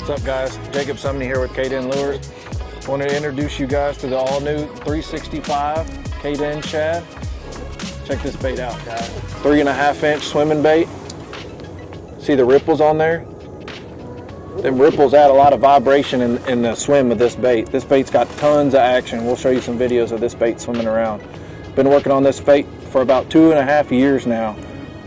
What's up, guys? Jacob Sumney here with KDEN Lures. I want to introduce you guys to the all-new 365 KDEN Shad. Check this bait out, guys. 3.5-inch swimming bait. See the ripples on there? Them ripples add a lot of vibration in the swim of this bait. This bait's got tons of action. We'll show you some videos of this bait swimming around. Been working on this bait for about 2.5 years now.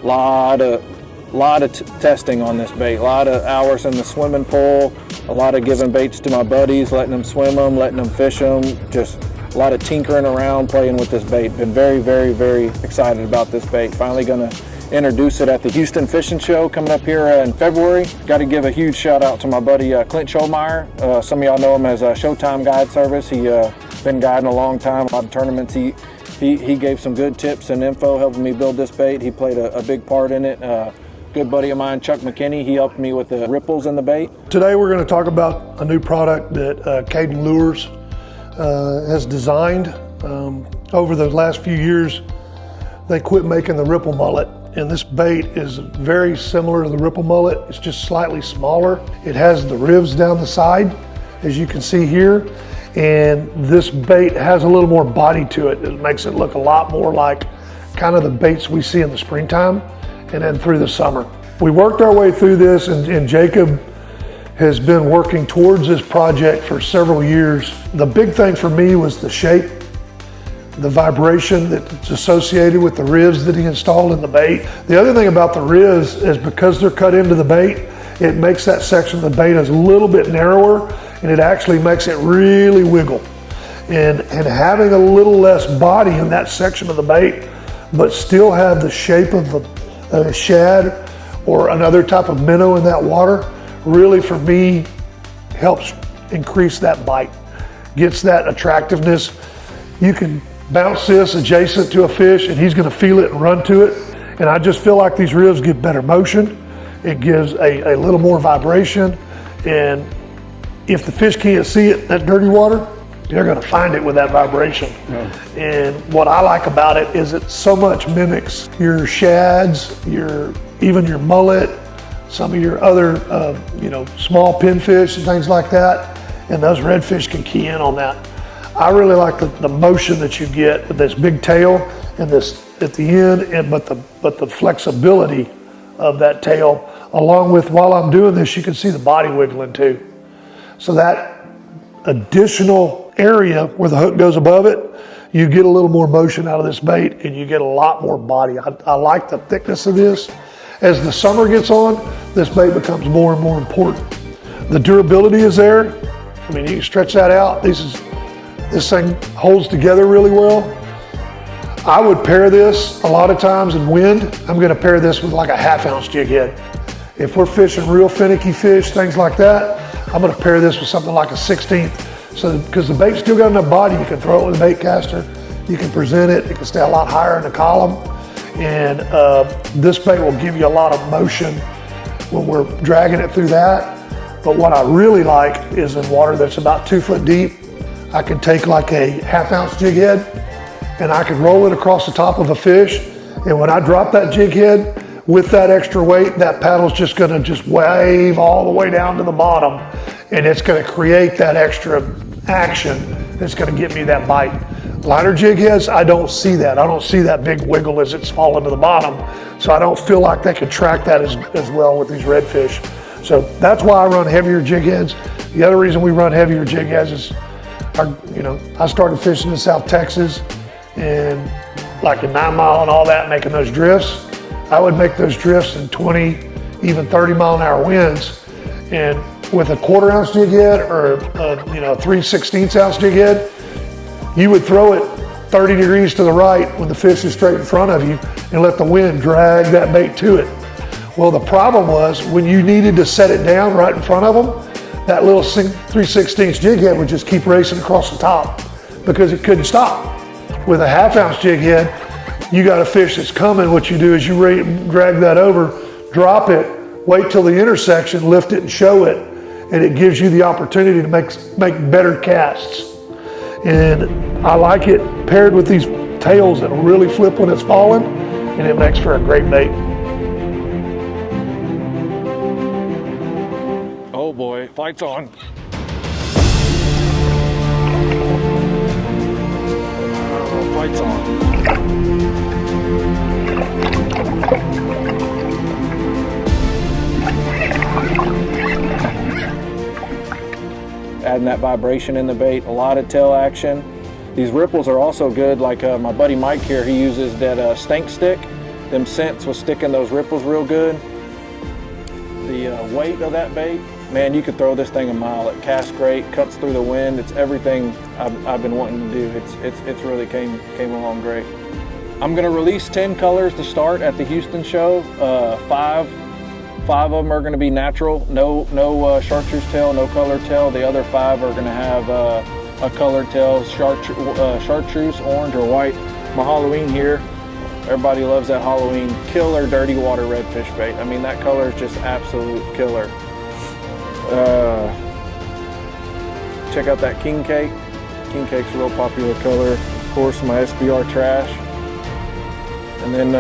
Lot of testing on this bait, a lot of hours in the swimming pool, a lot of giving baits to my buddies, letting them swim them, letting them fish them, just a lot of tinkering around, playing with this bait. Been very, very, very excited about this bait. Finally gonna introduce it at the Houston Fishing Show coming up here in February. Got to give a huge shout out to my buddy Clint Schollmeyer. Some of y'all know him as a Showtime Guide Service. He been guiding a long time, a lot of tournaments. He gave some good tips and info helping me build this bait. He played a big part in it. Good buddy of mine, Chuck McKinney, he helped me with the ripples in the bait. Today we're going to talk about a new product that KDEN Lures has designed. Over the last few years, they quit making the ripple mullet, and this bait is very similar to the ripple mullet. It's just slightly smaller. It has the ribs down the side, as you can see here, and this bait has a little more body to it. It makes it look a lot more like kind of the baits we see in the springtime and then through the summer. We worked our way through this, and Jacob has been working towards this project for several years. The big thing for me was the shape, the vibration that's associated with the ribs that he installed in the bait. The other thing about the ribs is because they're cut into the bait, it makes that section of the bait a little bit narrower, and it actually makes it really wiggle. And having a little less body in that section of the bait, but still have the shape of a shad or another type of minnow in that water, really for me helps increase that bite, gets that attractiveness. You can bounce this adjacent to a fish and he's gonna feel it and run to it. And I just feel like these ribs give better motion. It gives a little more vibration. And if the fish can't see it in that dirty water, they're gonna find it with that vibration. Yeah. And what I like about it is it so much mimics your shads, even your mullet, some of your other small pinfish and things like that. And those redfish can key in on that. I really like the motion that you get with this big tail and this at the end, but the flexibility of that tail, along with, while I'm doing this, you can see the body wiggling too. So that additional area where the hook goes above it, you get a little more motion out of this bait and you get a lot more body. I like the thickness of this. As the summer gets on, this bait becomes more and more important. The durability is there. I mean, you can stretch that out. This thing holds together really well. I would pair this a lot of times in wind. I'm gonna pair this with like a 1/2-ounce jig head. If we're fishing real finicky fish, things like that, I'm gonna pair this with something like a 16th. So, because the bait's still got enough body, you can throw it with a bait caster, you can present it, it can stay a lot higher in the column. And this bait will give you a lot of motion when we're dragging it through that. But what I really like is in water that's about 2 foot deep, I can take like a 1/2-ounce jig head and I can roll it across the top of a fish. And when I drop that jig head with that extra weight, that paddle's just gonna wave all the way down to the bottom, and it's gonna create that extra action that's gonna get me that bite. Lighter jig heads, I don't see that. I don't see that big wiggle as it's falling to the bottom. So I don't feel like they can track that as well with these redfish. So that's why I run heavier jig heads. The other reason we run heavier jig heads is, I started fishing in South Texas and like in 9 Mile and all that, making those drifts. I would make those drifts in 20, even 30-mile-an-hour winds. And with a 1/4-ounce jig head or a 3/16-ounce jig head, you would throw it 30 degrees to the right when the fish is straight in front of you and let the wind drag that bait to it. Well, the problem was when you needed to set it down right in front of them, that little 3/16 jig head would just keep racing across the top because it couldn't stop. With a 1/2-ounce jig head, you got a fish that's coming. What you do is you drag that over, drop it, wait till the intersection, lift it and show it, and it gives you the opportunity to make better casts. And I like it paired with these tails that really flip when it's falling, and it makes for a great bait. boy, lights on. Lights on. Adding that vibration in the bait, a lot of tail action. These ripples are also good, like my buddy Mike here, he uses that Stank Stick. Them scents will stick in those ripples real good. The weight of that bait, man, you could throw this thing a mile. It casts great, cuts through the wind. It's everything I've been wanting to do. It's really came along great. I'm gonna release 10 colors to start at the Houston show. Five of them are going to be natural, no chartreuse tail, no colored tail. The other 5 are going to have a colored tail, chartreuse, orange, or white. My Halloween here, everybody loves that Halloween killer dirty water redfish bait. I mean, that color is just absolute killer. Check out that king cake. King cake's a real popular color. Of course, my SBR trash. And then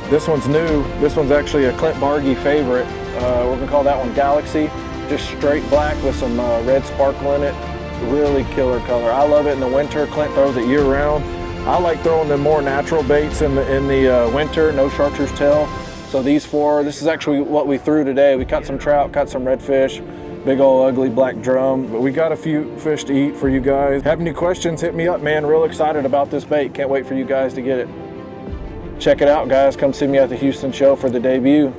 this one's new. This one's actually a Clint Bargy favorite. We're gonna call that one Galaxy. Just straight black with some red sparkle in it. It's a really killer color. I love it in the winter. Clint throws it year round. I like throwing the more natural baits in the winter, no chartreuse tail. So these 4, this is actually what we threw today. We caught some trout, caught some redfish, big old ugly black drum. But we got a few fish to eat for you guys. Have any questions, hit me up, man. Real excited about this bait. Can't wait for you guys to get it. Check it out, guys. Come see me at the Houston show for the debut.